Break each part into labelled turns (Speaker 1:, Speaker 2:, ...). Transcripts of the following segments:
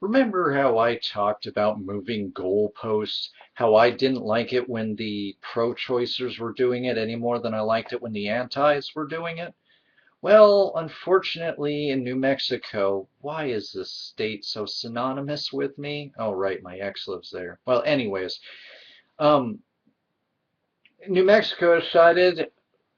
Speaker 1: Remember how I talked about moving goalposts? How I didn't like it when the pro-choicers were doing it any more than I liked it when the antis were doing it? Well, unfortunately, in New Mexico, why is this state so synonymous with me? Oh, right, my ex lives there. Well, anyways, um, New Mexico decided,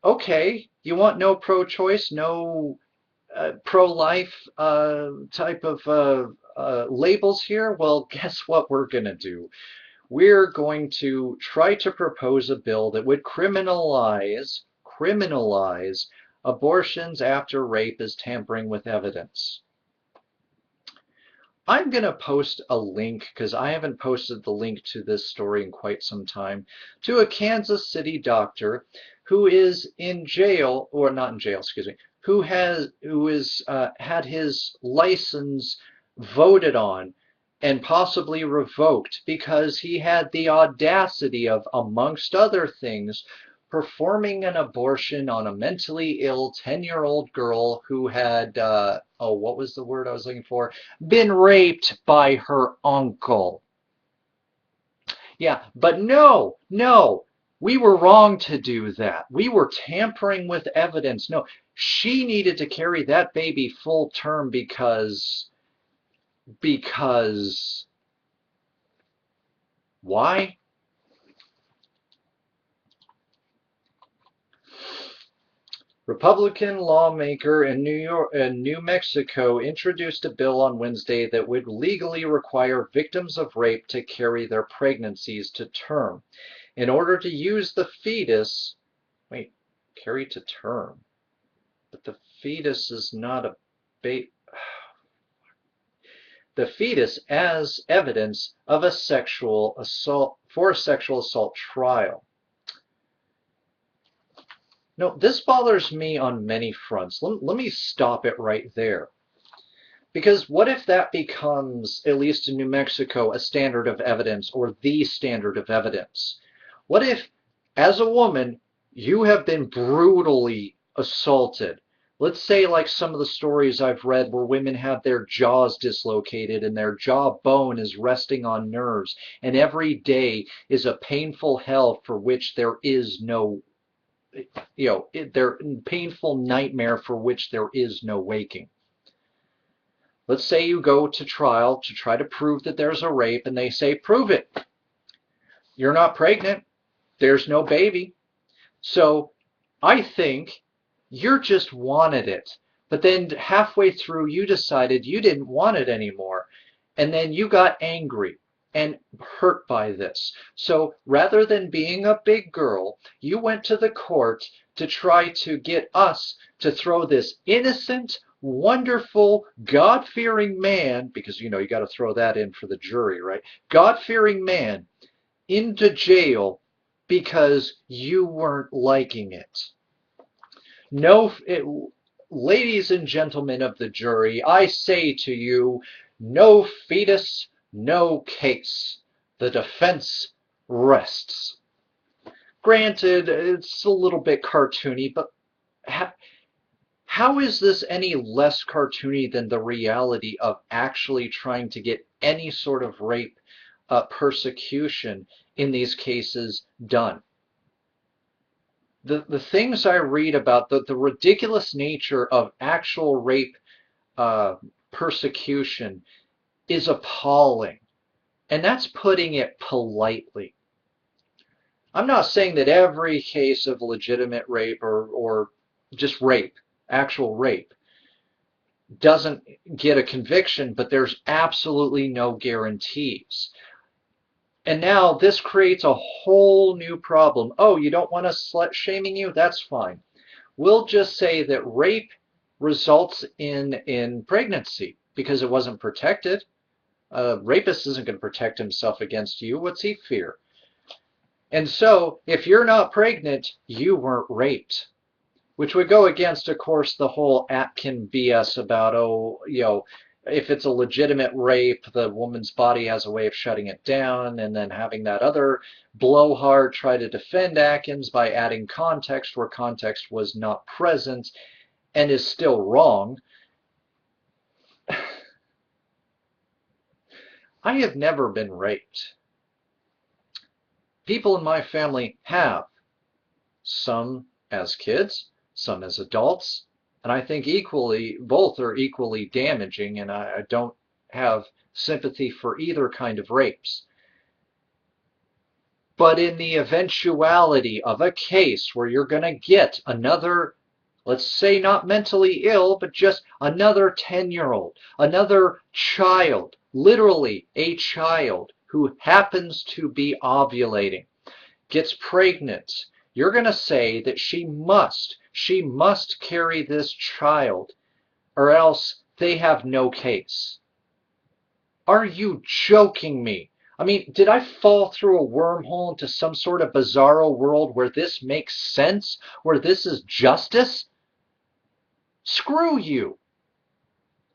Speaker 1: okay, you want no pro-choice, no pro-life type of labels here? Well, guess what we're going to do? We're going to try to propose a bill that would criminalize abortions after rape as tampering with evidence. I'm going to post a link, because I haven't posted the link to this story in quite some time, to a Kansas City doctor who is in jail, or not in jail, excuse me, who is had his license voted on and possibly revoked because he had the audacity of, amongst other things, performing an abortion on a mentally ill 10-year-old girl who had, oh, what was the word I was looking for? Been raped by her uncle. Yeah, but no, no, we were wrong to do that. We were tampering with evidence. No, she needed to carry that baby full term because why? Republican lawmaker in New Mexico introduced a bill on Wednesday that would legally require victims of rape to carry their pregnancies to term in order to use the fetus. Wait, carry to term? But the fetus is not a ba- the fetus as evidence of a sexual assault for a sexual assault trial. No, this bothers me on many fronts. Let me stop it right there. Because what if that becomes, at least in New Mexico, a standard of evidence or the standard of evidence? What if, as a woman, you have been brutally assaulted? Let's say, like some of the stories I've read where women have their jaws dislocated and their jawbone is resting on nerves, and every day is a painful hell for which there is no, their painful nightmare for which there is no waking. Let's say you go to trial to try to prove that there's a rape, and they say, prove it. You're not pregnant. There's no baby. So I think you just wanted it. But then halfway through, you decided you didn't want it anymore. And then you got angry and hurt by this. So rather than being a big girl, you went to the court to try to get us to throw this innocent, wonderful, God-fearing man, because you got to throw that in for the jury, right? God-fearing man into jail because you weren't liking it. No, ladies and gentlemen of the jury, I say to you, no fetus, no case. The defense rests. Granted, it's a little bit cartoony, but how is this any less cartoony than the reality of actually trying to get any sort of rape persecution in these cases done? The things I read about the ridiculous nature of actual rape uh, persecution is appalling. And that's putting it politely. I'm not saying that every case of legitimate rape or just rape, actual rape, doesn't get a conviction, but there's absolutely no guarantees. And now this creates a whole new problem. Oh, you don't want us slut shaming you? That's fine. We'll just say that rape results in pregnancy because it wasn't protected. A rapist isn't going to protect himself against you. What's he fear? And so, if you're not pregnant, you weren't raped. Which would go against, of course, the whole Atkin BS about, oh, if it's a legitimate rape, the woman's body has a way of shutting it down, and then having that other blowhard try to defend Atkins by adding context where context was not present and is still wrong. I have never been raped. People in my family have, some as kids, some as adults, and I think equally, both are equally damaging, and I don't have sympathy for either kind of rapes. But in the eventuality of a case where you're going to get another, let's say not mentally ill, but just another 10-year-old, another child, literally a child who happens to be ovulating, gets pregnant, you're going to say that she must carry this child, or else they have no case. Are you joking me? I mean, did I fall through a wormhole into some sort of bizarro world where this makes sense? Where this is justice? Screw you.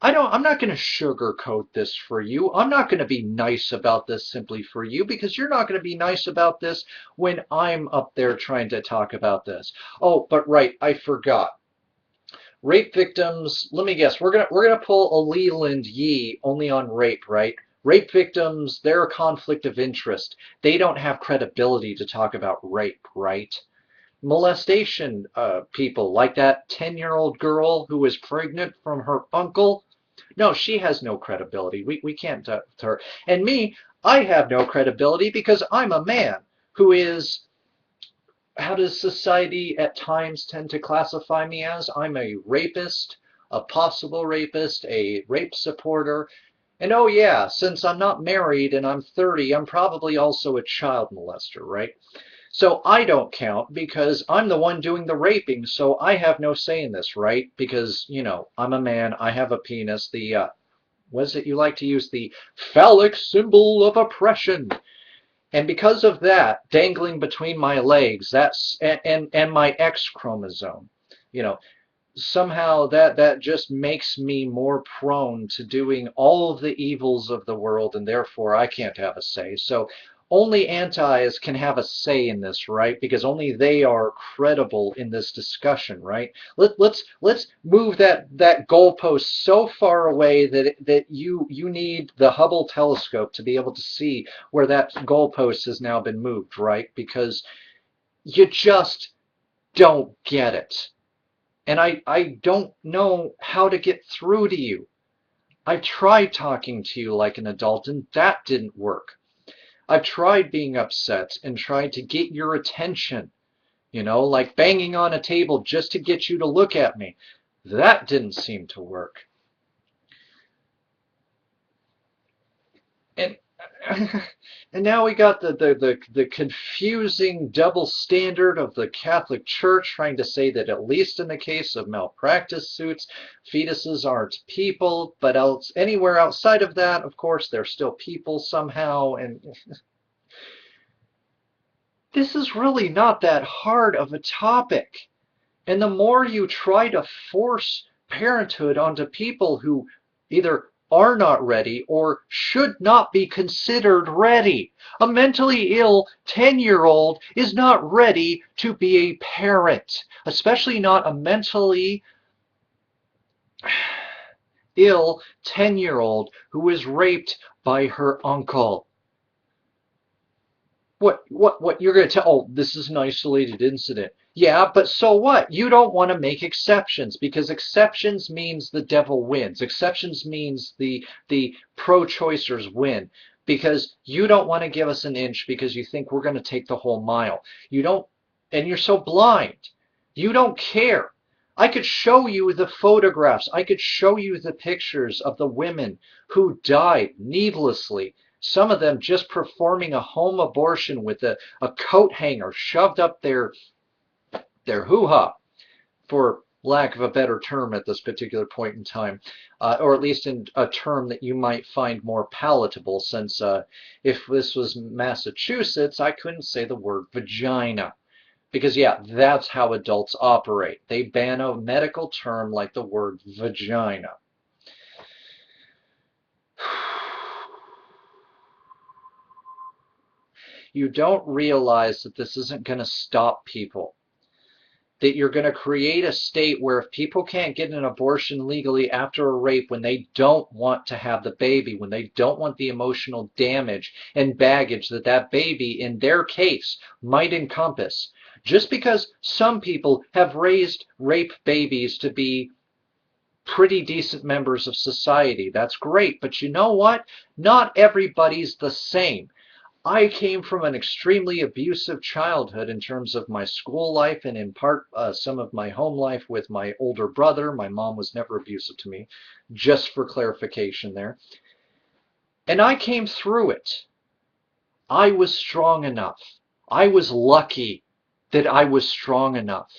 Speaker 1: I'm not going to sugarcoat this for you. I'm not going to be nice about this simply for you because you're not going to be nice about this when I'm up there trying to talk about this. Oh, but right, I forgot. Rape victims, let me guess, we're gonna pull a Leland Yee only on rape, right? Rape victims, they're a conflict of interest. They don't have credibility to talk about rape, right? Molestation people, like that 10-year-old girl who was pregnant from her uncle. No, she has no credibility. We can't touch her. And me, I have no credibility because I'm a man who is, how does society at times tend to classify me as? I'm a rapist, a possible rapist, a rape supporter. And oh yeah, since I'm not married and I'm 30, I'm probably also a child molester, right? So I don't count because I'm the one doing the raping, so I have no say in this, right? Because, I'm a man, I have a penis, what is it you like to use? The phallic symbol of oppression. And because of that, dangling between my legs, that's and my X chromosome, you know, somehow that just makes me more prone to doing all of the evils of the world, and therefore I can't have a say. So only antis can have a say in this, right? Because only they are credible in this discussion, right? Let's move that goalpost so far away that you need the Hubble telescope to be able to see where that goalpost has now been moved, right? Because you just don't get it. And I don't know how to get through to you. I tried talking to you like an adult, and that didn't work. I've tried being upset and tried to get your attention, like banging on a table just to get you to look at me. That didn't seem to work. And and now we got the confusing double standard of the Catholic Church trying to say that at least in the case of malpractice suits, fetuses aren't people, but anywhere outside of that, of course, they're still people somehow. And this is really not that hard of a topic. And the more you try to force parenthood onto people who either are not ready or should not be considered ready. A mentally ill 10-year-old is not ready to be a parent, especially not a mentally ill 10-year-old who was raped by her uncle. What you're going to tell? Oh, this is an isolated incident. Yeah, but so what? You don't want to make exceptions because exceptions means the devil wins. Exceptions means the pro-choicers win because you don't want to give us an inch because you think we're going to take the whole mile. You don't, and you're so blind. You don't care. I could show you the photographs. I could show you the pictures of the women who died needlessly, some of them just performing a home abortion with a coat hanger shoved up their hoo-ha, for lack of a better term at this particular point in time, or at least in a term that you might find more palatable, since if this was Massachusetts, I couldn't say the word vagina. Because, yeah, that's how adults operate. They ban a medical term like the word vagina. You don't realize that this isn't going to stop people. that you're going to create a state where if people can't get an abortion legally after a rape, when they don't want to have the baby, when they don't want the emotional damage and baggage that that baby, in their case, might encompass, just because some people have raised rape babies to be pretty decent members of society, that's great. But you know what? Not everybody's the same. I came from an extremely abusive childhood in terms of my school life and in part some of my home life with my older brother. My mom was never abusive to me, just for clarification there. And I came through it. I was strong enough. I was lucky that I was strong enough.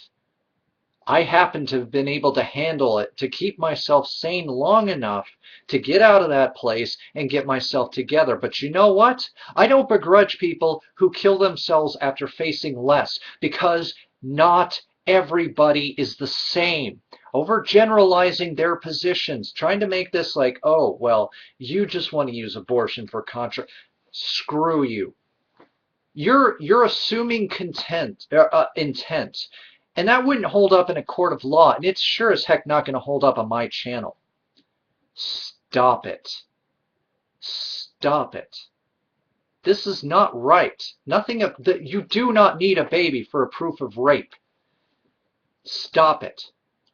Speaker 1: I happen to have been able to handle it, to keep myself sane long enough to get out of that place and get myself together. But you know what? I don't begrudge people who kill themselves after facing less, because not everybody is the same. Overgeneralizing their positions, trying to make this like, oh, well, you just want to use abortion for screw you. You're assuming intent. And that wouldn't hold up in a court of law, and it's sure as heck not going to hold up on my channel. Stop it. Stop it. This is not right. You do not need a baby for a proof of rape. Stop it.